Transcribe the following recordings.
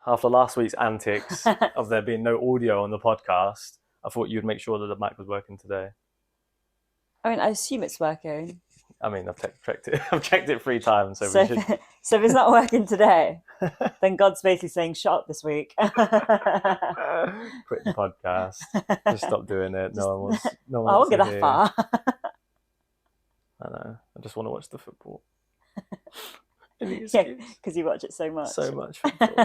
after last week's antics of there being no audio on the podcast, I thought you'd make sure that the mic was working today. I mean, I assume it's working. I mean, I've checked it. I've checked it 3 times, so we should. So if it's not working today, then God's basically saying, "Shut up this week." Quit the podcast. Just stop doing it. No one wants. No one I wants won't get to that hear. far. I know. I just want to watch the football. Yeah, because you watch it so much. So much football.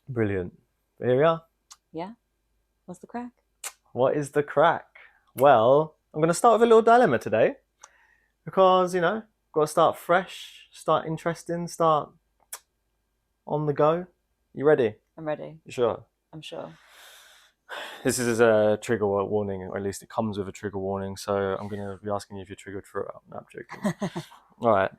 Brilliant. Here we are. Yeah. What's the crack? What is the crack? Well, I'm going to start with a little dilemma today because, got to start fresh, start interesting, start on the go. You ready? I'm ready. You sure? I'm sure. This is a trigger warning, or at least it comes with a trigger warning, so I'm going to be asking you if you're triggered for it. No, I'm joking. All right.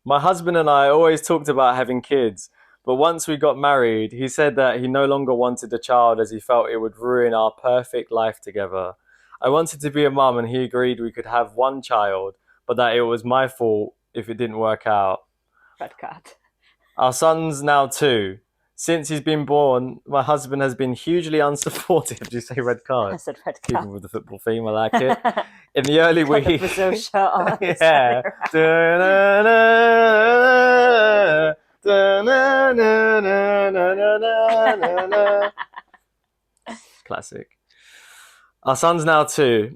My husband and I always talked about having kids, but once we got married, he said that he no longer wanted a child as he felt it would ruin our perfect life together. I wanted to be a mum and he agreed we could have 1 child, but that it was my fault if it didn't work out. Red card. Our son's now 2. Since he's been born, my husband has been hugely unsupportive. Did you say red card? I said red card. Keeping with the football theme, I like it. In the early weeks. The Brazil shirt on. Yeah. Classic. Our son's now 2.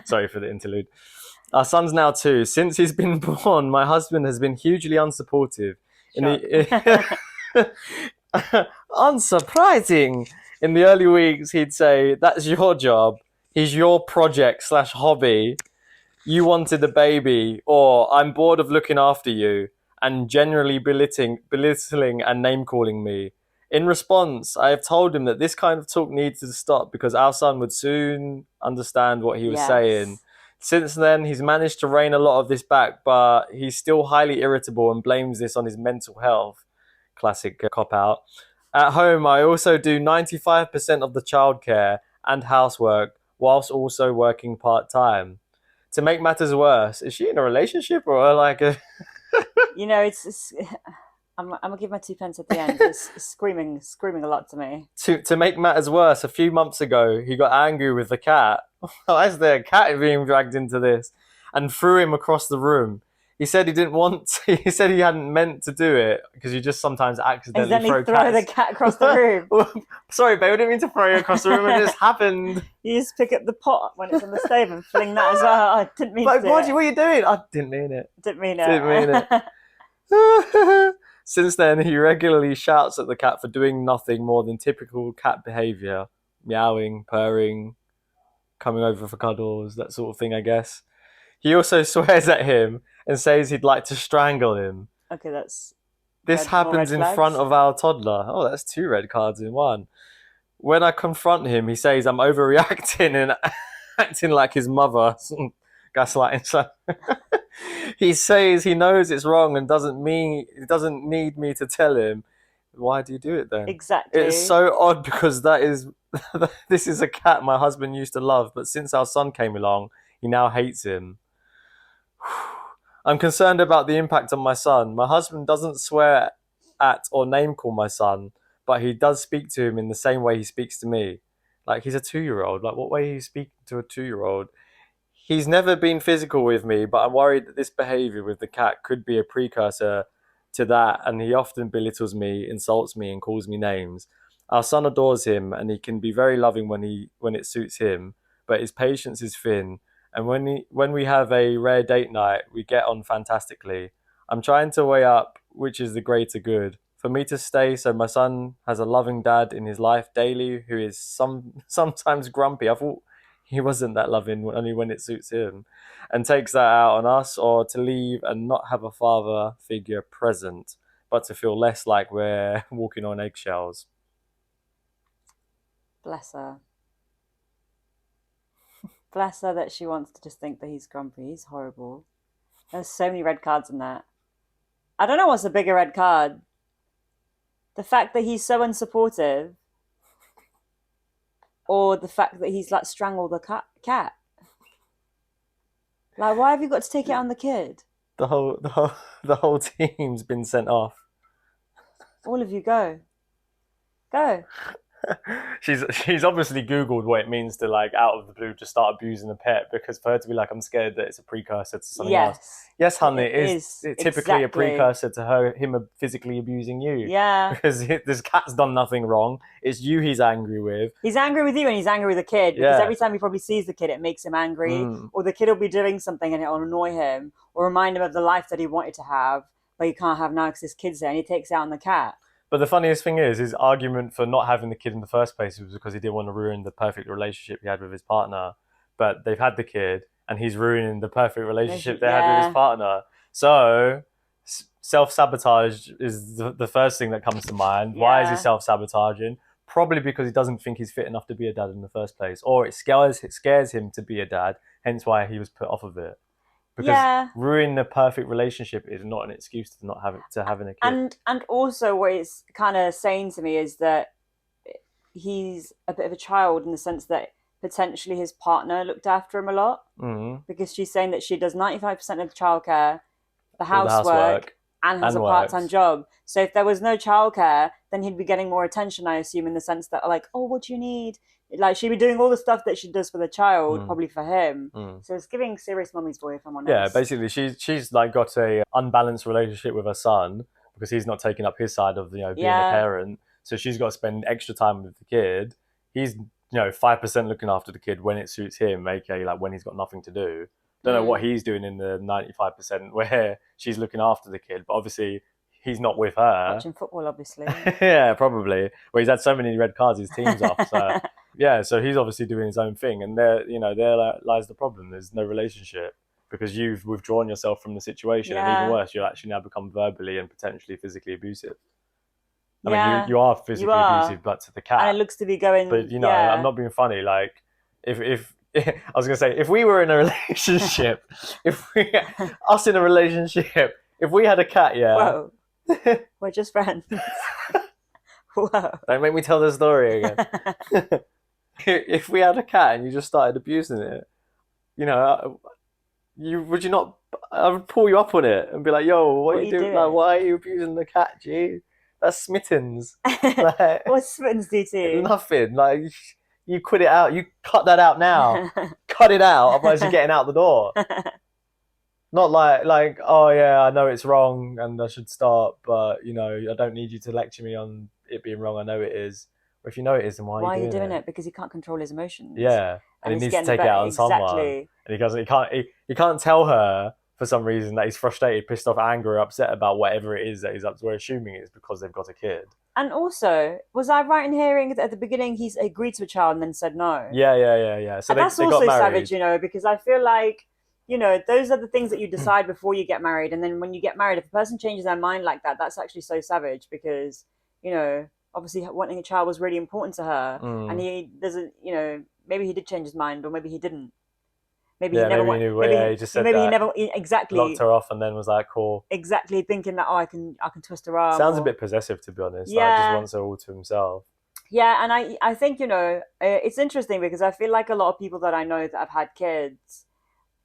Sorry for the interlude. Our son's now 2. Since he's been born, my husband has been hugely unsupportive. Unsurprising. In the early weeks, he'd say, "That's your job. He's your project/hobby. You wanted a baby," or "I'm bored of looking after you," and generally belittling and name-calling me. In response, I have told him that this kind of talk needs to stop because our son would soon understand what he was saying. Since then, he's managed to rein a lot of this back, but he's still highly irritable and blames this on his mental health. Classic cop-out. At home, I also do 95% of the childcare and housework whilst also working part-time. To make matters worse, is she in a relationship or like a... it's I'm gonna give my 2 pence at the end. It's screaming a lot to me. To make matters worse, a few months ago, he got angry with the cat. Why is there a cat being dragged into this? And threw him across the room. He said he didn't want to, he said he hadn't meant to do it because you just sometimes accidentally throw the cat across the room. Sorry, babe, I didn't mean to throw you across the room. It just happened. You just pick up the pot when it's on the stove and fling that as well. I didn't mean to do it. What are you doing? I didn't mean it. Didn't mean it. Since then, he regularly shouts at the cat for doing nothing more than typical cat behaviour. Meowing, purring, coming over for cuddles, that sort of thing, I guess. He also swears at him and says he'd like to strangle him. Okay, that's... This happens in front of our toddler. Oh, that's 2 red cards in 1. When I confront him, he says I'm overreacting and acting like his mother. Gaslighting. He says he knows it's wrong and doesn't need me to tell him. Why do you do it then? Exactly. It's so odd because this is a cat my husband used to love, but since our son came along, he now hates him. I'm concerned about the impact on my son. My husband doesn't swear at or name call my son, but he does speak to him in the same way he speaks to me. Like he's a 2-year-old. Like what way are you speaking to a 2-year-old? He's never been physical with me, but I'm worried that this behaviour with the cat could be a precursor to that, and he often belittles me, insults me, and calls me names. Our son adores him, and he can be very loving when it suits him, but his patience is thin. And when we have a rare date night, we get on fantastically. I'm trying to weigh up which is the greater good. For me to stay so my son has a loving dad in his life daily who is sometimes grumpy. I thought he wasn't that loving, only when it suits him. And takes that out on us, or to leave and not have a father figure present, but to feel less like we're walking on eggshells. Bless her. Bless her that she wants to just think that he's grumpy. He's horrible. There's so many red cards in that. I don't know what's a bigger red card. The fact that he's so unsupportive, or the fact that he's like strangled the cat. Like, why have you got to take it on the kid? The whole team's been sent off. All of you go. Go. She's obviously Googled what it means to like out of the blue just start abusing a pet, because for her to be like, I'm scared that it's a precursor to something else. Yes, honey, it is typically a precursor to him physically abusing you. Yeah. Because this cat's done nothing wrong. It's you he's angry with. He's angry with you and he's angry with the kid, because every time he probably sees the kid, it makes him angry. Or the kid will be doing something and it'll annoy him or remind him of the life that he wanted to have, but he can't have now because his kid's there, and he takes it out on the cat. But the funniest thing is, his argument for not having the kid in the first place was because he didn't want to ruin the perfect relationship he had with his partner. But they've had the kid, and he's ruining the perfect relationship they had with his partner. So, self-sabotage is the first thing that comes to mind. Yeah. Why is he self-sabotaging? Probably because he doesn't think he's fit enough to be a dad in the first place. Or it scares him to be a dad, hence why he was put off of it. Because ruining the perfect relationship is not an excuse to not having a kid. And also what it's kind of saying to me is that he's a bit of a child in the sense that potentially his partner looked after him a lot. Because she's saying that she does 95% of the childcare, the housework, and has a part-time job. So if there was no childcare, then he'd be getting more attention, I assume, in the sense that like, oh, what do you need? Like, she'd be doing all the stuff that she does for the child, probably for him. So it's giving serious mummy's boy, if I'm honest. Yeah, basically, she's like got a unbalanced relationship with her son because he's not taking up his side of being a parent. So she's got to spend extra time with the kid. He's 5% looking after the kid when it suits him, aka like when he's got nothing to do. Don't know what he's doing in the 95% where she's looking after the kid, but obviously he's not with her. Watching football, obviously. Yeah, probably. Where he's had so many red cards, his team's off. So yeah, so he's obviously doing his own thing, and there lies the problem. There's no relationship because you've withdrawn yourself from the situation, and even worse, you'll actually now become verbally and potentially physically abusive. I mean, you are physically abusive, but to the cat. And it looks to be going. But I'm not being funny. Like if I was gonna say, if we were in a relationship, if we had a cat, Whoa. We're just friends. Whoa. Don't make me tell the story again. If we had a cat and you just started abusing it, would you not? I would pull you up on it and be like, "Yo, what are you doing? Like, why are you abusing the cat, G? That's smittens." Like, what's smittens do to you? Nothing. Like, you quit it out. You cut that out now. Cut it out, otherwise you're getting out the door. Not like, oh yeah, I know it's wrong and I should stop, but I don't need you to lecture me on it being wrong. I know it is. Or if you know it is, then why are you doing it? Because he can't control his emotions. Yeah, and he needs to take it out on someone. And he can't tell her for some reason that he's frustrated, pissed off, angry, or upset about whatever it is that he's up to. We're assuming it's because they've got a kid. And also, was I right in hearing that at the beginning he's agreed to a child and then said no? Yeah. So that's also savage, because I feel like, those are the things that you decide before you get married. And then when you get married, if a person changes their mind like that, that's actually so savage because, obviously wanting a child was really important to her. And he doesn't, maybe he did change his mind or maybe he didn't. Maybe he never he just said that. He never exactly locked her off and then was like, cool. Exactly, thinking that I can twist her arm. Sounds a bit possessive, to be honest. Yeah. Like, just wants her all to himself. Yeah, and I think it's interesting because I feel like a lot of people that I know that have had kids,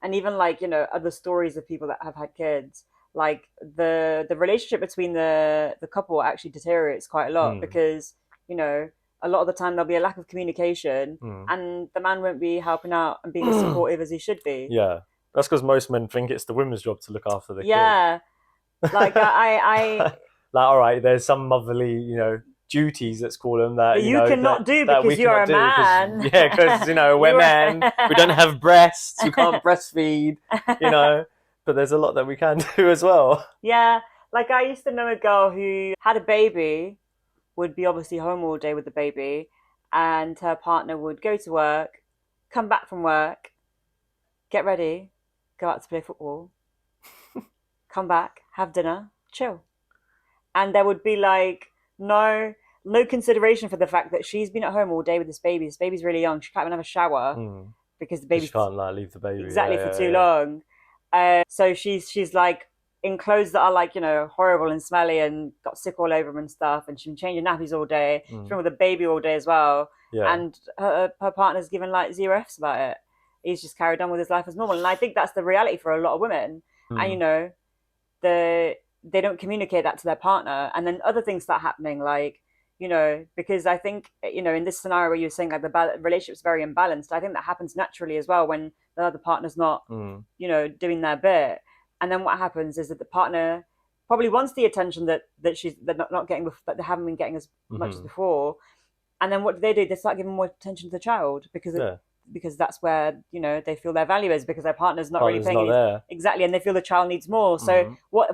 and even like other stories of people that have had kids, like the relationship between the couple actually deteriorates quite a lot because a lot of the time there'll be a lack of communication and the man won't be helping out and being as supportive as he should be. Yeah. That's because most men think it's the women's job to look after the kid. Yeah. Like I like, all right, there's some motherly, duties, let's call them, that you cannot do because you're a man. Because we're men. We don't have breasts. We can't breastfeed. But there's a lot that we can do as well. Yeah. Like I used to know a girl who had a baby, would be obviously home all day with the baby, and her partner would go to work, come back from work, get ready, go out to play football, come back, have dinner, chill. And there would be like no consideration for the fact that she's been at home all day with this baby. This baby's really young. She can't even have a shower because the baby. She can't leave the baby for too long. So she's like in clothes that are like horrible and smelly and got sick all over them and stuff, and she's been changing nappies all day. She's been with a baby all day as well, and her partner's given like 0 Fs about it. He's just carried on with his life as normal, and I think that's the reality for a lot of women. And they don't communicate that to their partner, and then other things start happening, like, because I think, in this scenario where you're saying like the relationship's very imbalanced, I think that happens naturally as well when the other partner's not, doing their bit. And then what happens is that the partner probably wants the attention that they're not getting, that they haven't been getting as much as before. And then what do? They start giving more attention to the child because that's where they feel their value is, because their partner's not really paying exactly, and they feel the child needs more. So what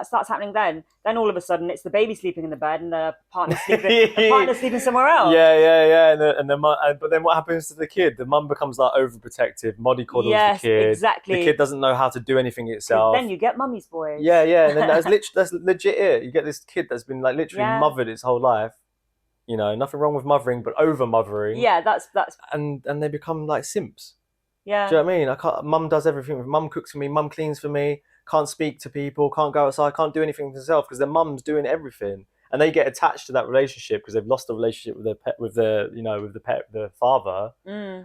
starts happening then? Then all of a sudden it's the baby sleeping in the bed and the partner's sleeping somewhere else. Yeah. And the mum, but then what happens to the kid? The mum becomes like overprotective, mollycoddles the kid. Exactly. The kid doesn't know how to do anything itself. Then you get mummy's boys. Yeah, and then that's legit it. You get this kid that's been like literally mothered its whole life. Nothing wrong with mothering, but over mothering. Yeah, that's and they become like simps. Yeah. Do you know what I mean? I can't. Mum does everything. Mum cooks for me. Mum cleans for me. Can't speak to people. Can't go outside. Can't do anything for themselves because their mum's doing everything, and they get attached to that relationship because they've lost the relationship with their pet, with the father.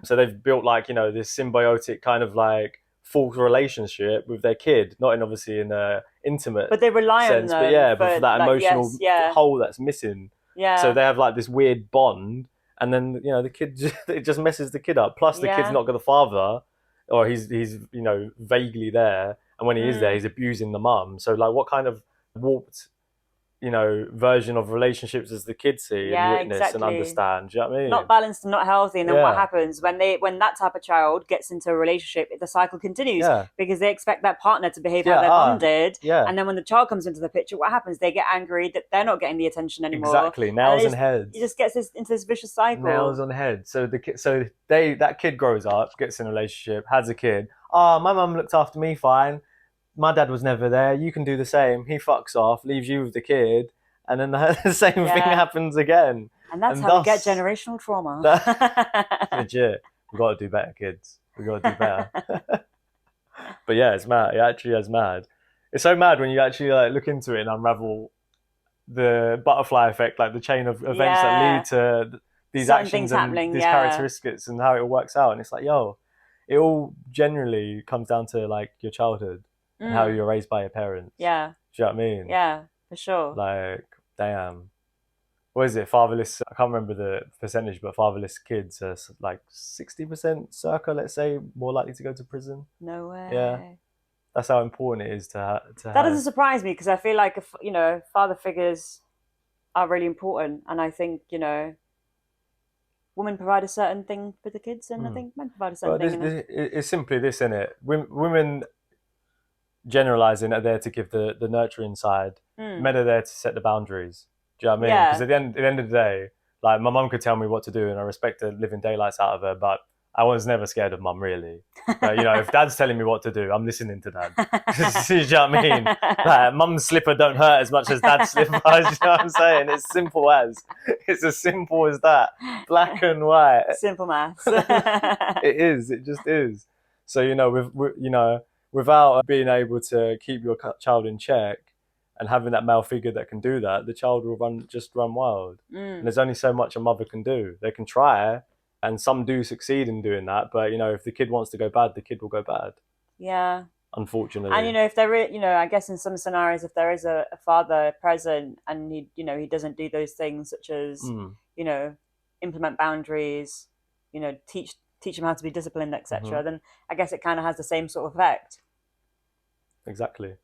So they've built like this symbiotic kind of like false relationship with their kid, not obviously in a intimate. But they rely sense, on them. but for that emotional hole that's missing. Yeah. So they have like this weird bond, and then the kid it just messes the kid up. Plus the kid's not got the father, or he's vaguely there, and when he is there, he's abusing the mum. So like, what kind of warped version of relationships does the kid see and witness and understand? Do you know what I mean? Not balanced and not healthy. And then what happens when that type of child gets into a relationship? The cycle continues because they expect that partner to behave how their mum did. And then when the child comes into the picture, what happens? They get angry that they're not getting the attention anymore. Exactly, nails and heads. It just gets into this vicious cycle. Nails on head. So that kid grows up, gets in a relationship, has a kid. My mum looked after me fine. My dad was never there. You can do the same. He fucks off, leaves you with the kid, and then the same thing happens again. And that's how we get generational trauma. Legit. We've got to do better, kids. We've got to do better. But yeah, it's mad. It actually is mad. It's so mad when you actually like look into it and unravel the butterfly effect, like the chain of events that lead to these certain actions things and these characteristics and how it works out. And it's like, it all generally comes down to like your childhood. And how you're raised by your parents. Yeah. Do you know what I mean? Yeah, for sure. Like, damn. What is it? Fatherless, I can't remember the percentage, but fatherless kids are like 60% circa, let's say, more likely to go to prison. No way. Yeah. That's how important it is to that doesn't surprise me, because I feel like, father figures are really important. And I think, women provide a certain thing for the kids, and I think men provide a certain thing. It's simply this, isn't it? Women generalizing are there to give the nurturing side. Men are there to set the boundaries. Do you know what I mean? Because at the end of the day, like, my mum could tell me what to do and I respect the living daylights out of her, but I was never scared of mum, really. If dad's telling me what to do, I'm listening to dad. Do you know what I mean? Like, mum's slipper don't hurt as much as dad's slipper. Do you know what I'm saying? It's simple as. It's as simple as that. Black and white. Simple maths. It is. It just is. So, without being able to keep your child in check and having that male figure that can do that, the child will run wild. And there's only so much a mother can do. They can try, and some do succeed in doing that. But, if the kid wants to go bad, the kid will go bad. Yeah. Unfortunately. And, if there is, I guess in some scenarios, if there is a father present and he doesn't do those things such as, implement boundaries, teach him how to be disciplined, etc., then I guess it kind of has the same sort of effect. Exactly.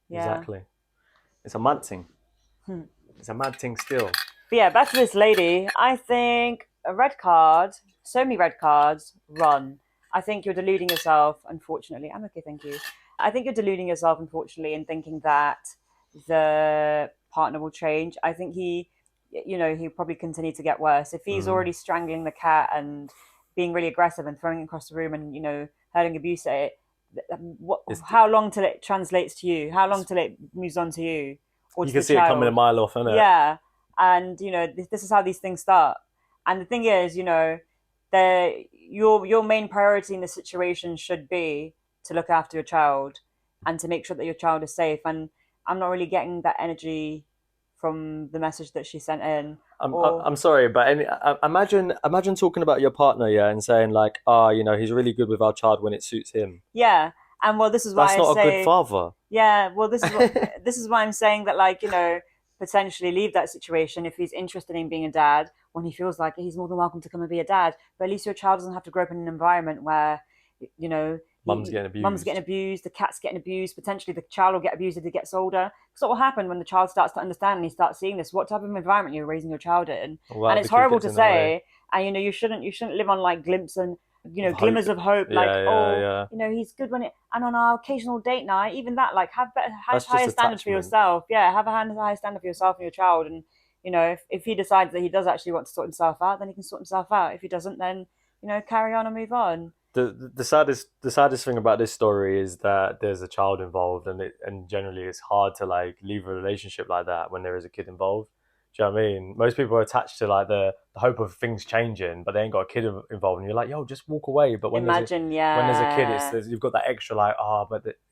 Yeah. Exactly. It's a mad thing. It's a mad thing still. But yeah, back to this lady. I think a red card, so many red cards, run. I think you're deluding yourself, unfortunately. I'm okay, thank you. I think you're deluding yourself, unfortunately, in thinking that the partner will change. I think he'll probably continue to get worse. If he's already strangling the cat and being really aggressive and throwing it across the room and, hurling abuse at it, how long till it translates to you? How long till it moves on to you? Or you can see it coming a mile off, innit? Yeah. And, this is how these things start. And the thing is, your main priority in the situation should be to look after your child and to make sure that your child is safe. And I'm not really getting that energy from the message that she sent in. I'm sorry, but imagine talking about your partner, and saying like, he's really good with our child when it suits him. Yeah, And well, this is why That's not a good father. yeah, well, this is why I'm saying that, like, potentially leave that situation if he's interested in being a dad. When he feels like it, he's more than welcome to come and be a dad. But at least your child doesn't have to grow up in an environment where, Mum's getting mum's abused. getting abused, the cat's getting abused. Potentially, the child will get abused as he gets older. Because what will happen when the child starts to understand and he starts seeing this? What type of environment you're raising your child in? Well, And the it's kid horrible gets to in the way say. And you shouldn't live on like glimpses and of glimmers hope. of hope, like, Yeah, yeah, oh, yeah. he's good when it, and on our occasional date night, even that, like, have That's just higher standards for attachment. yourself. Yeah, have a higher standard for yourself and your child. And if he decides that he does actually want to sort himself out, then he can sort himself out. If he doesn't, then carry on and move on. The saddest thing about this story is that there's a child involved, and generally it's hard to like leave a relationship like that when there is a kid involved. Do you know what I mean? Most people are attached to like the hope of things changing, but they ain't got a kid involved, and you're like, yo, just walk away. But Imagine, when there's a kid, yeah, you've got that extra like, I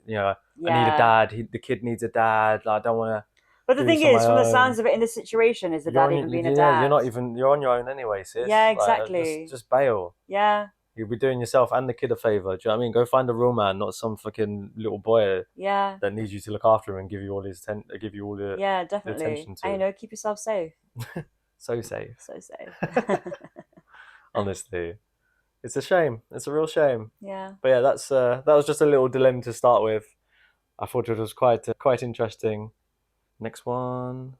need a yeah. dad. The kid needs a dad. Like, I don't want to But the do this thing on is, my from the own. sounds of it, in this situation, is the You're dad on, even being a yeah, dad? you're on your own anyway, sis. Yeah, Like, just exactly. just bail. Yeah, You'll be doing yourself and the kid a favor. Do you know what I mean? Go find a real man, not some fucking little boy yeah, that needs you to look after him and give you all yeah, the definitely. attention And to. keep yourself safe. So safe, So safe. honestly. It's a shame. It's a real shame. Yeah. But yeah, that was just a little dilemma to start with. I thought it was quite interesting. Next one,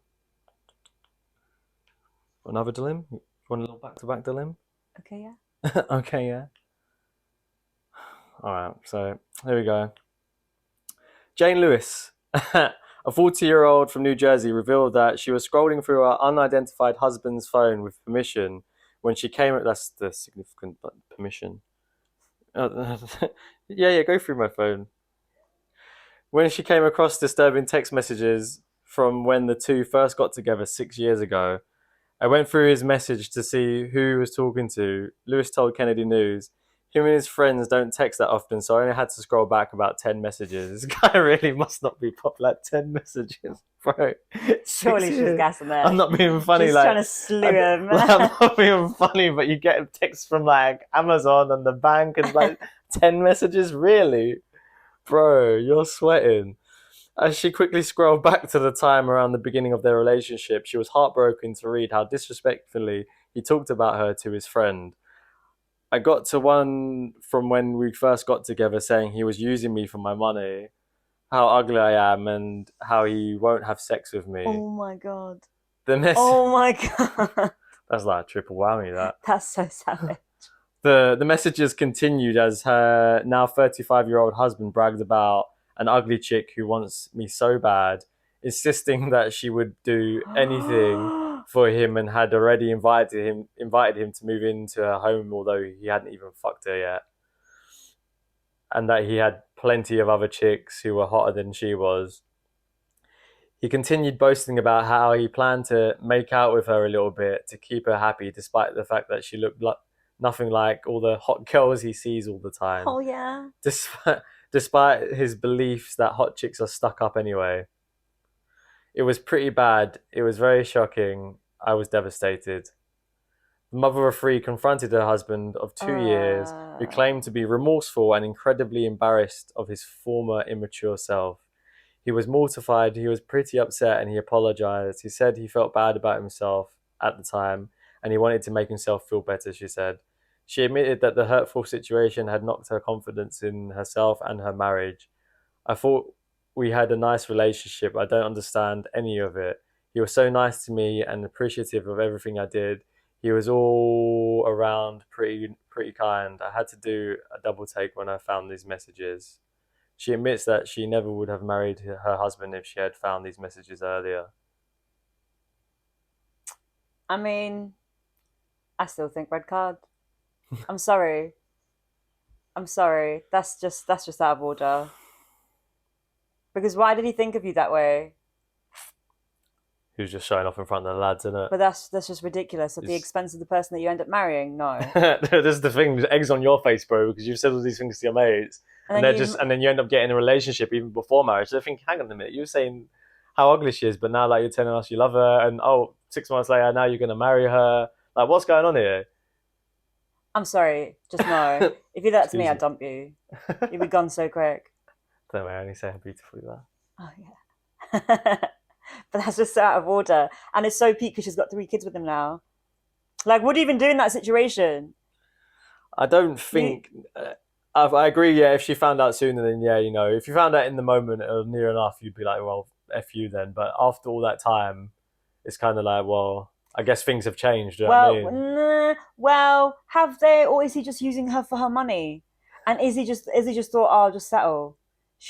another dilemma. You want a little back-to-back dilemma? Okay. Yeah. Okay, yeah. All right. So here we go. Jane Lewis, a 40-year-old from New Jersey, revealed that she was scrolling through her unidentified husband's phone with permission when she came. That's the significant permission. Yeah, go through my phone. When she came across disturbing text messages from when the two first got together 6 years ago, I went through his message to see who he was talking to. Lewis told Kennedy News, him and his friends don't text that often, so I only had to scroll back about 10 messages. This guy really must not be popular. 10 messages, bro. Surely she's 6 years. gassing I'm there. not being funny. She's Like, trying to slew him. I'm not being funny, but you get a text from like Amazon and the bank and like 10 messages? Really? Bro, you're sweating. As she quickly scrolled back to the time around the beginning of their relationship, she was heartbroken to read how disrespectfully he talked about her to his friend. I got to one from when we first got together saying he was using me for my money, how ugly I am, and how he won't have sex with me. Oh my god. The mess- Oh my god. That's like a triple whammy, that. That's so savage. The messages continued as her now 35-year-old husband bragged about an ugly chick who wants me so bad, insisting that she would do anything for him and had already invited him to move into her home, although he hadn't even fucked her yet. And that he had plenty of other chicks who were hotter than she was. He continued boasting about how he planned to make out with her a little bit to keep her happy, despite the fact that she looked nothing like all the hot girls he sees all the time. Oh yeah. Despite his beliefs that hot chicks are stuck up anyway. It was pretty bad. It was very shocking. I was devastated. The mother of three confronted her husband of 2 years, who claimed to be remorseful and incredibly embarrassed of his former immature self. He was mortified, he was pretty upset, and he apologized. He said he felt bad about himself at the time, and he wanted to make himself feel better, she said. She admitted that the hurtful situation had knocked her confidence in herself and her marriage. I thought we had a nice relationship. I don't understand any of it. He was so nice to me and appreciative of everything I did. He was all around pretty kind. I had to do a double take when I found these messages. She admits that she never would have married her husband if she had found these messages earlier. I mean, I still think red card. I'm sorry. I'm sorry. That's just out of order. Because why did he think of you that way? He was just showing off in front of the lads, innit? But that's just ridiculous. At the expense of the person that you end up marrying. No. This is the thing. There's eggs on your face, bro, because you've said all these things to your mates, and then you end up getting a relationship even before marriage. So I think, hang on a minute, you were saying how ugly she is, but now like you're telling us you love her, and 6 months later now you're gonna marry her. Like, what's going on here? I'm sorry. Just no. If you did that to me, Excuse I'd dump you. You'd be gone so quick. Don't worry, I only say how beautiful you are. Oh yeah. But that's just so out of order, and it's so peak because she's got 3 kids with him now. Like, what do you even do in that situation? I don't think. I agree. Yeah, if she found out sooner, then yeah, you know, if you found out in the moment or near enough, you'd be like, well, f you then. But after all that time, it's kind of like, well, I guess things have changed. You know what I Well, mean? well, have they, or is he just using her for her money? And is he just thought, oh, I'll just settle?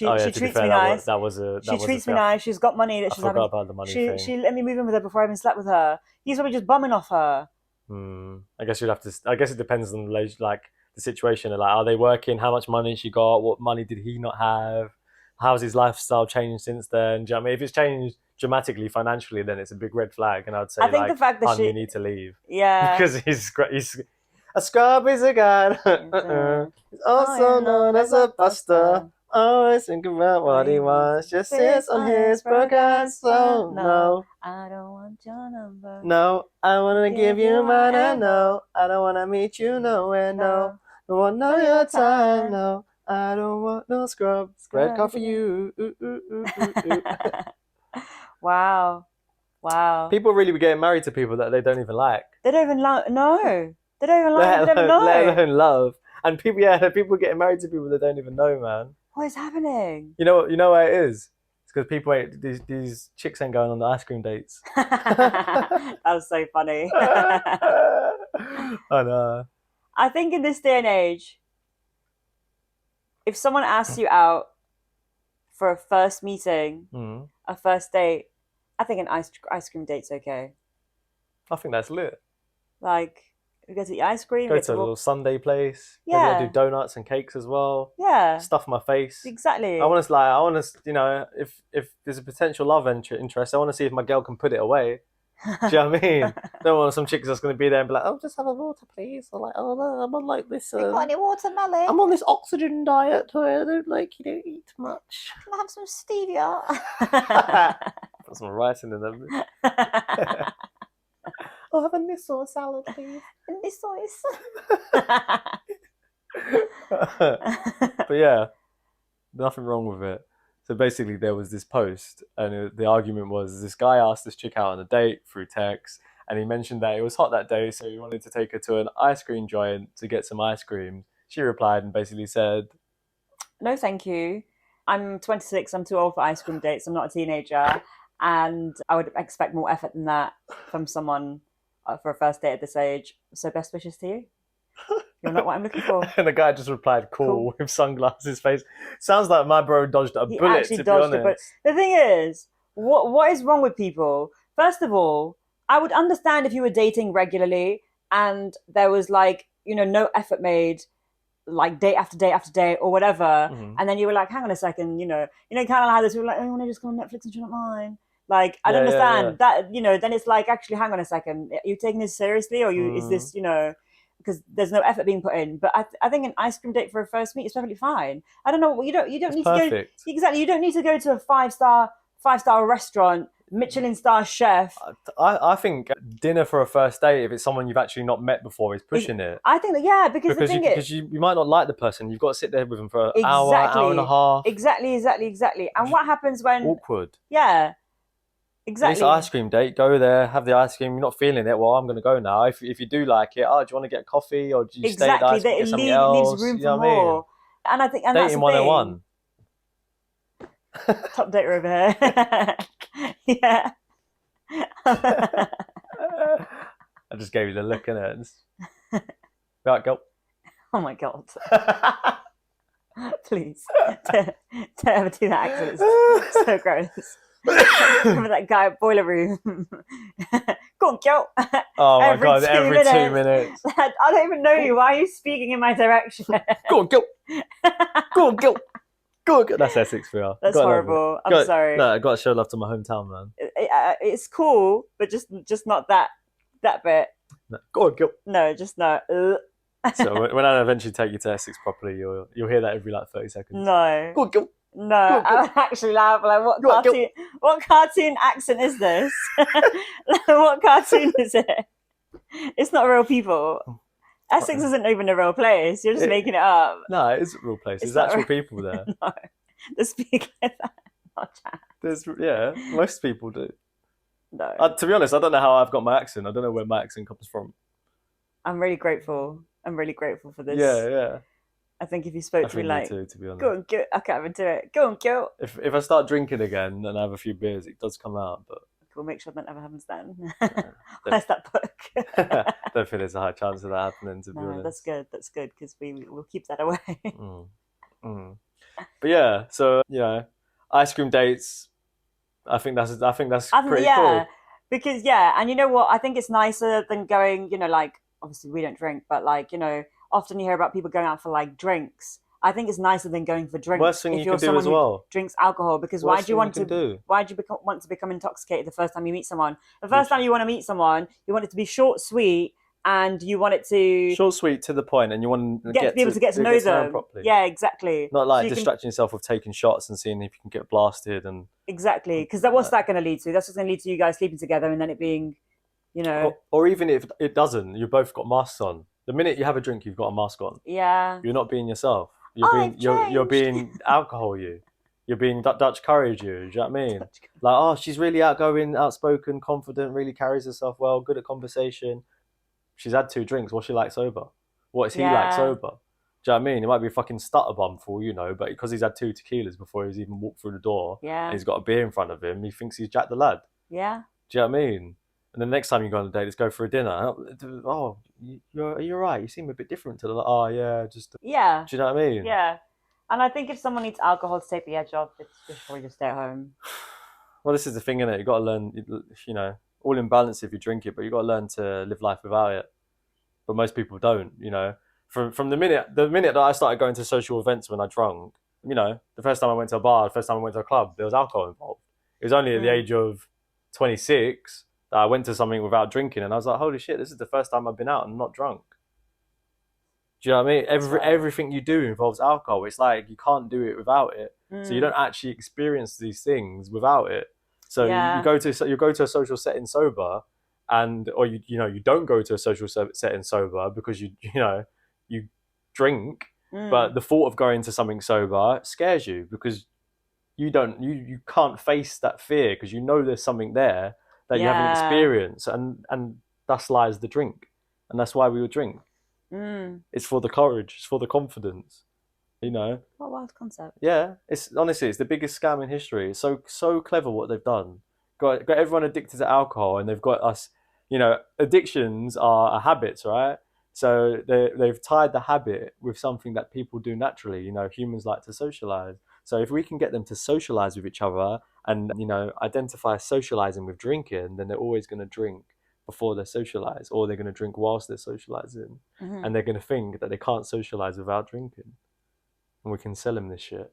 Oh yeah. She To be treats fair, me nice. that was a She treats me thing. nice. She's got money that I she's having. forgot about the money She thing. let me move in with her before I even slept with her. He's probably just bumming off her. I guess you'd have to. I guess it depends on like the situation. Like, are they working? How much money she got? What money did he not have? How's his lifestyle changed since then? Do you know what I mean? If it's changed dramatically financially, then it's a big red flag. And I'd say, I think the like, fact that hun, you she, need to leave yeah. because he's a scrub is a guy. He's also known as a buster. Always think about what he wants. Just sits on his broken soul. No, I don't want your number. no, I wanna give you mine. I know. I don't wanna meet you nowhere. No, don't want no your time. No, I don't want no scrub. Red card for you. Ooh, ooh, ooh, ooh, ooh. Wow. Wow. People really be getting married to people that they don't even like. They don't even like. No, they don't even like. They don't even know. Let alone love. And people, yeah, people getting married to people they don't even know, man. What is happening? You know why it is? It's because people ain't these chicks ain't going on the ice cream dates. That was so funny. I know. I think in this day and age, if someone asks you out for a first meeting, a first date, I think an ice cream date's okay. I think that's lit. Like, we go to the ice cream. Go to a little Sunday place. Yeah. Maybe I do donuts and cakes as well. Yeah. Stuff my face. Exactly. I want to, you know, if there's a potential love interest, I want to see if my girl can put it away. Do you know what I mean? Don't want some chicks that's going to be there and be like, oh, just have a water, please. Or like, oh, no, I'm on like this. You got any watermelon? I'm on this oxygen diet where I don't eat much. Can I have some stevia? Put some rice in them. I'll have a nisso salad, please. But yeah, nothing wrong with it. So basically, there was this post, and the argument was this guy asked this chick out on a date through text, and he mentioned that it was hot that day, so he wanted to take her to an ice cream joint to get some ice cream. She replied and basically said, no, thank you. I'm 26. I'm too old for ice cream dates. I'm not a teenager. And I would expect more effort than that from someone for a first date at this age. So best wishes to you. You're not what I'm looking for. And the guy just replied, cool, with sunglasses face. Sounds like my bro dodged a bullet, to be honest. The thing is, what is wrong with people? First of all, I would understand if you were dating regularly and there was like, you know, no effort made, like date after day after day or whatever. And then you were like, hang on a second, you know, kind of like this. We were like, oh, I want to just go on Netflix and shut mine. Like, I'd understand that, you know, then it's like, actually, hang on a second. Are you taking this seriously? Or is this, you know, because there's no effort being put in. But I think an ice cream date for a first meet is perfectly fine. I don't know. You don't need to go. Exactly. You don't need to go to a five-star restaurant, Michelin star chef. I think dinner for a first date, if it's someone you've actually not met before, is pushing it. I think that, yeah, because the thing is, you might not like the person. You've got to sit there with them for an hour and a half. Exactly. And what happens when awkward? Yeah. Exactly. It's an ice cream date. Go there, have the ice cream. You're not feeling it. Well, I'm going to go now. If you do like it, do you want to get a coffee or do you stay at the ice cream, get something else? Leaves room for more. And I think dating 101. Top dater over here. Yeah. I just gave you the look, innit? Right, go. Oh my god. Please. Don't ever do that accent. It's so gross. Remember that guy at Boiler Room? Go on, girl. Oh my god, every 2 minutes. I don't even know you. Why are you speaking in my direction? Go on, girl. Go on, girl. Go on, girl. That's Essex for you. That's horrible. I'm sorry. No, I got to show love to my hometown, man. It's cool, but just not that bit. No. Go on, girl. No, just not. So when I eventually take you to Essex properly, you'll hear that every like 30 seconds. No. Go on, girl. No, I would actually laugh. Like, what cartoon accent is this? What cartoon is it? It's not real people. Essex isn't even a real place. You're just making it up. No, it is a real place. There's actual people there. No. to speak like that. Not Chaz. Most people do. No. To be honest, I don't know how I've got my accent. I don't know where my accent comes from. I'm really grateful. I'm really grateful for this. Yeah. I think if you I spoke to me think like, me too, to be honest. go and go, I can't even do it. Go and go. If I start drinking again and I have a few beers, it does come out. But We'll make sure that never happens then. don't, Where's that book? don't think there's a high chance of that happening, to be No, honest. that's good. That's good because we'll keep that away. But yeah, so ice cream dates. I think that's pretty cool. Because and you know what? I think it's nicer than going. Like obviously we don't drink, but like often you hear about people going out for like drinks. I think it's nicer than going for drinks. Worst thing if you you're can do someone as who well. drinks alcohol, because why do you want to become intoxicated the first time you meet someone? The first time you want to meet someone, you want it to be short, sweet, and you want it to short, sweet, to the point, and you want to get people to get to know them properly. Yeah, exactly. Not like distracting yourself with taking shots and seeing if you can get blasted and exactly, because what's that going to lead to? That's just going to lead to you guys sleeping together and then it being, or even if it doesn't, you both got masks on. The minute you have a drink, you've got a mask on. Yeah, you're not being yourself. You're being alcohol. You're being Dutch courage. Do you know what I mean? Like, oh, she's really outgoing, outspoken, confident, really carries herself well, good at conversation. She's had 2 drinks. What's she like sober? What is he like sober? Do you know what I mean? It might be a fucking stutter bum for but because he's had 2 tequilas before he's even walked through the door, and he's got a beer in front of him, he thinks he's Jack the Lad. Yeah. Do you know what I mean? And then next time you go on a date, let's go for a dinner. Oh, you're right. You seem a bit different to the. Oh yeah, just. Yeah. Do you know what I mean? Yeah. And I think if someone needs alcohol to take the edge off, it's just probably just stay at home. Well, this is the thing, innit? You got to learn. All in balance if you drink it, but you got to learn to live life without it. But most people don't. From the minute that I started going to social events when I drunk, the first time I went to a bar, the first time I went to a club, there was alcohol involved. It was only at the age of 26 that I went to something without drinking, and I was like, holy shit, this is the first time I've been out and not drunk. Do you know what I mean? Everything you do involves alcohol. It's like you can't do it without it. So you don't actually experience these things without it. So you go to a social setting sober, or you don't go to a social setting sober because you drink, but the thought of going to something sober scares you because you can't face that fear because there's something there that you haven't experienced, and thus lies the drink, and that's why we would drink. It's for the courage, it's for the confidence, What a wild concept. Yeah, it's the biggest scam in history. It's so clever what they've done. Got everyone addicted to alcohol, and they've got us. Addictions are habits, right? So they've tied the habit with something that people do naturally. Humans like to socialize. So if we can get them to socialize with each other and identify socializing with drinking, then they're always going to drink before they socialize, or they're going to drink whilst they're socializing, and they're going to think that they can't socialize without drinking, and we can sell them this shit.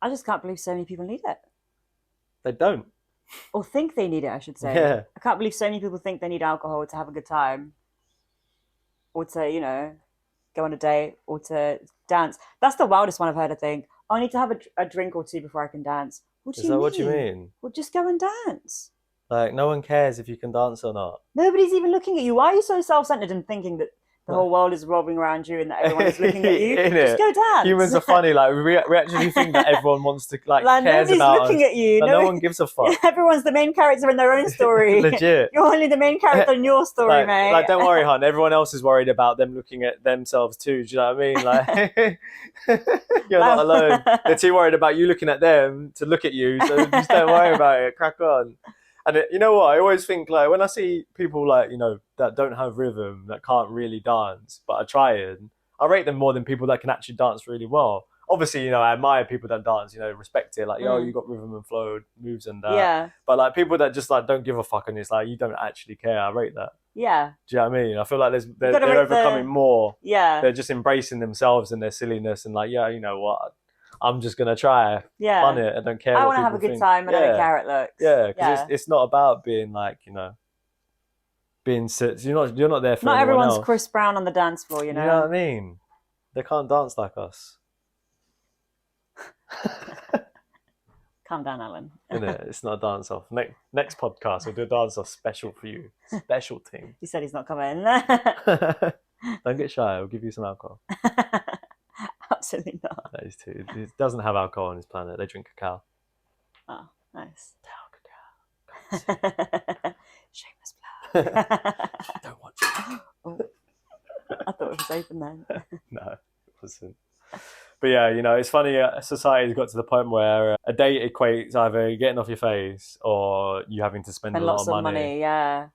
I just can't believe so many people need it. They don't, or think they need it, I should say. Yeah, I can't believe so many people think they need alcohol to have a good time, or to go on a date, or to dance. That's the wildest one I've heard. I think I need to have a drink or 2 before I can dance. What do you mean? What do you mean? Well, just go and dance. Like, no one cares if you can dance or not. Nobody's even looking at you. Why are you so self-centered and thinking that the whole world is revolving around you and that everyone is looking at you? Just go dance. Humans are funny. Like, we actually think that everyone wants to, cares about us. Nobody's looking at you. No one gives a fuck. Everyone's the main character in their own story. Legit. You're only the main character in your story, mate. Like, don't worry, hon. Everyone else is worried about them looking at themselves too. Do you know what I mean? Like, you're not alone. They're too worried about you looking at them to look at you. So just don't worry about it. Crack on. And you know what? I always think, like, when I see people that don't have rhythm, that can't really dance, but are trying, I rate them more than people that can actually dance really well. Obviously, I admire people that dance, respect it. Like, you got rhythm and flow moves and that. Yeah. But like people that just don't give a fuck and it's like, you don't actually care. I rate that. Yeah. Do you know what I mean? I feel like they're overcoming more. Yeah. They're just embracing themselves and their silliness and like, yeah, you know what? I'm just going to try. Yeah. Fun it. I don't care. I want to have a good time and I don't care how it looks. Yeah. Because it's not about being like, being you're not there for not everyone's else. Chris Brown on the dance floor, You know what I mean? They can't dance like us. Calm down, Alan. Innit? It's not a dance off. Next podcast, we'll do a dance off special for you. Special thing. He said he's not coming. Don't get shy. I'll give you some alcohol. Absolutely not. That is is too. It doesn't have alcohol on his planet. They drink cacao. Oh, nice. Cacao. Shameless plug. Don't watch it. Oh, I thought it was open then. No, it wasn't. But yeah, it's funny. Society's got to the point where a date equates either getting off your face or you having to spend a lot lots of of money. Yeah.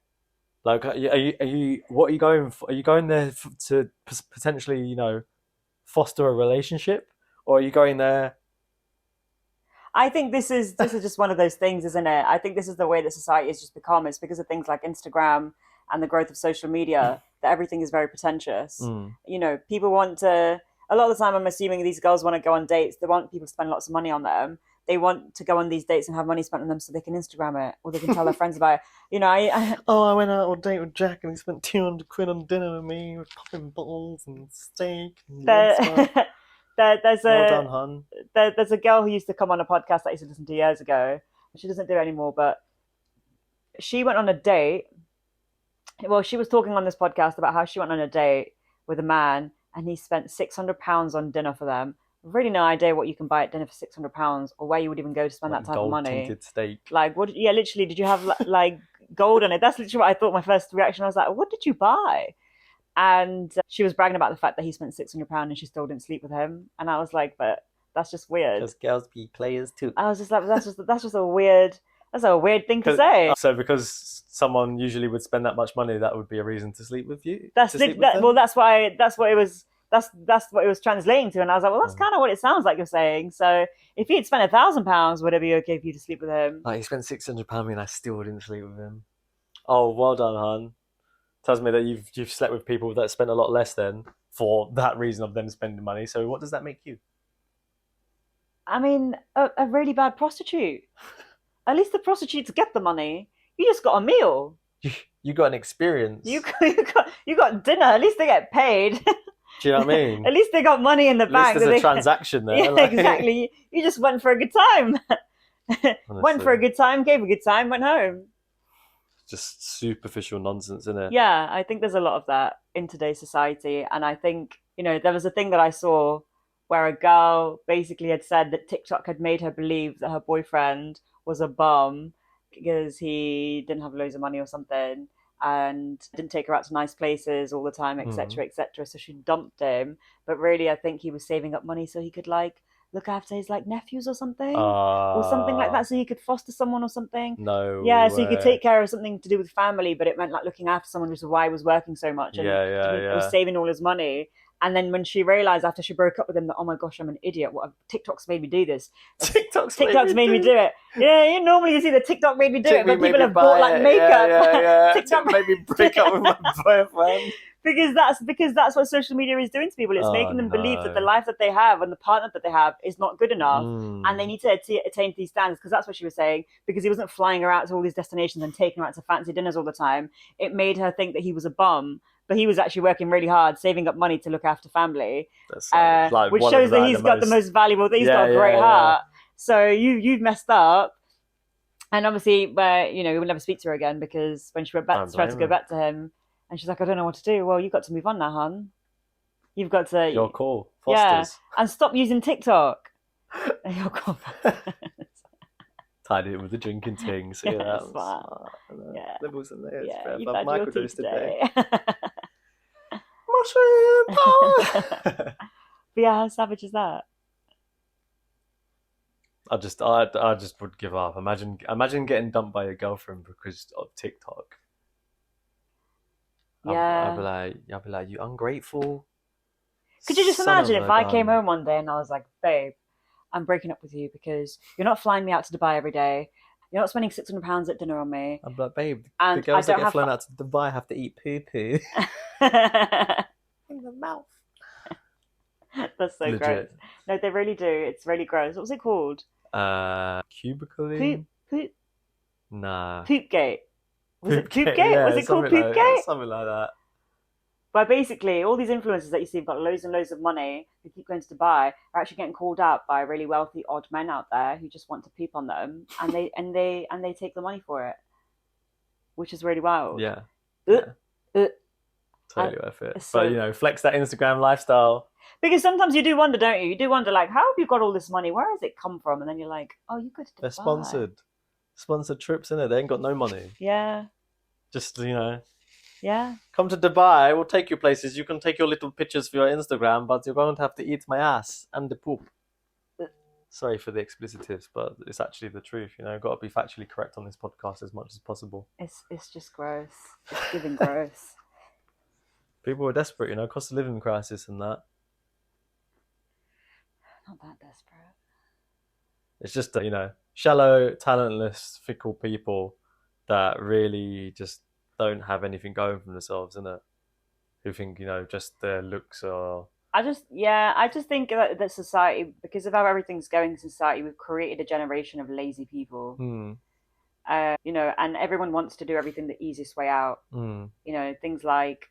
Like, are you? What are you going for? Are you going there to potentially, foster a relationship, or are you going there? I think this is just one of those things, isn't it? I think this is the way that society has just become. It's because of things like Instagram and the growth of social media that everything is very pretentious. People want to. A lot of the time, I'm assuming these girls want to go on dates. They want people to spend lots of money on them. They want to go on these dates and have money spent on them so they can Instagram it or they can tell their friends about it. I went out on a date with Jack and he spent 200 quid on dinner with me with popping bottles and steak. And there's well done, hun. There's a girl who used to come on a podcast that I used to listen to years ago. She doesn't do it anymore, but she went on a date. Well, she was talking on this podcast about how she went on a date with a man and he spent £600 on dinner for them. Really no idea what you can buy at dinner for £600 or where you would even go to spend that type of money. Gold-tinted steak. Like, what? Yeah, literally, did you have like gold on it? That's literally what I thought. My first reaction, I was like, what did you buy? And she was bragging about the fact that he spent £600 and she still didn't sleep with him. And I was like, but that's just weird. Because girls be players too. I was just like, that's just a weird thing to say. So because someone usually would spend that much money, that would be a reason to sleep with you. That's what it was translating to, and I was like, well, that's kind of what it sounds like you're saying. So if he'd spent £1,000, would it be okay for you to sleep with him? Like, he spent £600 and I still didn't sleep with him. Oh, well done, hon. Tells me that you've slept with people that spent a lot less then for that reason of them spending money. So what does that make you? I mean, a really bad prostitute. At least the prostitutes get the money. You just got a meal. You got an experience. You got dinner. At least they get paid. Do you know what I mean? At least they got money in the bank. At least there's a transaction there. Yeah, exactly. You just went for a good time. Went for a good time, gave a good time, went home. Just superficial nonsense, isn't it? Yeah, I think there's a lot of that in today's society. And I think, there was a thing that I saw where a girl basically had said that TikTok had made her believe that her boyfriend was a bum because he didn't have loads of money or something and didn't take her out to nice places all the time, etc., etc. So she dumped him. But really, I think he was saving up money so he could look after his nephews or something like that, so he could foster someone or something. No. Yeah, so he could take care of something to do with family, but it meant looking after someone, which is why he was working so much. And he was saving all his money. And then when she realized after she broke up with him that, oh my gosh, I'm an idiot. What TikTok's made me do this. TikTok's made me do it. Yeah, normally you see the TikTok made me do it, but people have bought makeup. Yeah. TikTok made me break up with my boyfriend. Because that's what social media is doing to people. It's making them believe that the life that they have and the partner that they have is not good enough, and they need to attain these standards. Because that's what she was saying. Because he wasn't flying her out to all these destinations and taking her out to fancy dinners all the time. It made her think that he was a bum, but he was actually working really hard, saving up money to look after family, which shows that he's got the most valuable. He's got a great heart. So you've messed up. And obviously, we would never speak to her again because when she went back, tried to go back to him. And she's like, I don't know what to do. Well, you've got to move on now, hon. You've got to... Your call. Fosters. Yeah. And stop using TikTok. Your call. Tied it with the drinking thing. See that? Smart. Yeah. Levels in there. Yeah, I've you've had your tea today. Mushroom power! But yeah, how savage is that? I just would give up. Imagine getting dumped by your girlfriend because of TikTok. Yeah. I'd be like, you ungrateful. Could you just imagine if I came home one day and I was like, babe, I'm breaking up with you because you're not flying me out to Dubai every day. You're not spending £600 at dinner on me. I'm like, babe, and the girls that get flown out to Dubai have to eat poo-poo. In the mouth. That's so Legit. gross. No, they really do. It's really gross. What was it called? Cubicle? Poop? Nah. Poopgate. Was it Poopgate? Yeah, was it called Poopgate? Something like that. But basically, all these influencers that you see have got loads and loads of money who keep going to Dubai are actually getting called out by really wealthy odd men out there who just want to peep on them, and they take the money for it, which is really wild. Yeah. Totally worth it. so- But, you know, flex that Instagram lifestyle. Because sometimes you do wonder, don't you? You do wonder, like, how have you got all this money? Where has it come from? And then you're like, oh, you go to Dubai. They're sponsored. Sponsored trips, innit? They ain't got no money. Yeah, Just, you know, yeah. come to Dubai. We'll take you places. You can take your little pictures for your Instagram, but you're going to have to eat my ass and the poop. Sorry for the explicitives, but it's actually the truth. You know, got to be factually correct on this podcast as much as possible. It's just gross. It's giving gross. People are desperate, you know, cost of living crisis and that. Not that desperate. It's just, you know, shallow, talentless, fickle people that really just don't have anything going for themselves, innit? Who think, you know, just their looks are... I just think that society, because of how everything's going in society, we've created a generation of lazy people. You know, and everyone wants to do everything the easiest way out. You know, things like,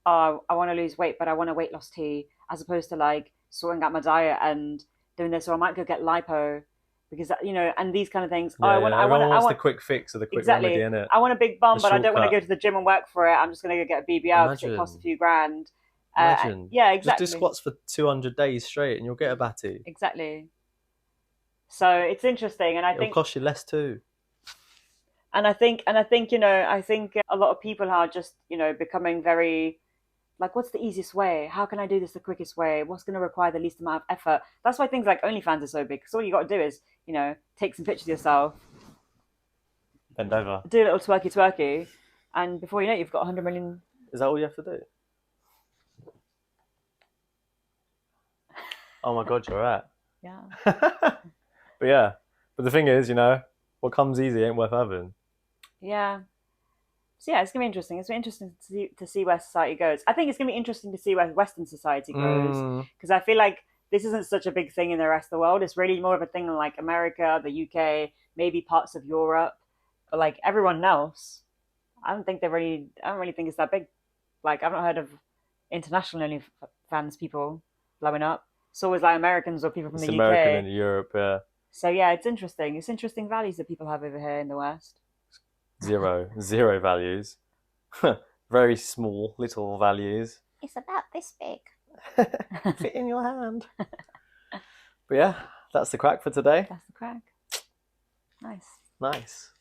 oh, I want to lose weight, but I want a weight loss tea, as opposed to like sorting out my diet and doing this, or I might go get lipo, because, you know, and these kind of things. Yeah, I want the quick fix or the quick exactly. remedy, innit? I want a big bum, The but I don't want to shortcut. go to the gym and work for it. I'm just going to go get a BBL because it costs a few grand. Imagine. Yeah, exactly. Just do squats for 200 days straight and you'll get a batty. Exactly. So it's interesting, and I It'll think cost you less too. and I think you know, I think a lot of people are just, you know, becoming very like, what's the easiest way? How can I do this the quickest way? What's going to require the least amount of effort? That's why things like OnlyFans are so big, because all you got to do is, you know, take some pictures of yourself, Bend over. do a little twerky, and before you know it, you've got 100 million. Is that all you have to do? Oh my god, you're right. Yeah. But yeah, but the thing is, you know, what comes easy ain't worth having. Yeah. So yeah, it's gonna be interesting. It's gonna be interesting to see where society goes. I think it's gonna be interesting to see where Western society goes, because I feel like this isn't such a big thing in the rest of the world. It's really more of a thing in like America, the UK, maybe parts of Europe, but like everyone else, I don't really think it's that big. Like, I've not heard of international OnlyFans people blowing up. It's always like Americans or people from It's the American UK. and Europe, yeah. So yeah, it's interesting. It's interesting values that people have over here in the West. Zero values. Very small, little values. It's about this big. Fit in your hand. But yeah, that's the crack for today. That's the crack. Nice. Nice.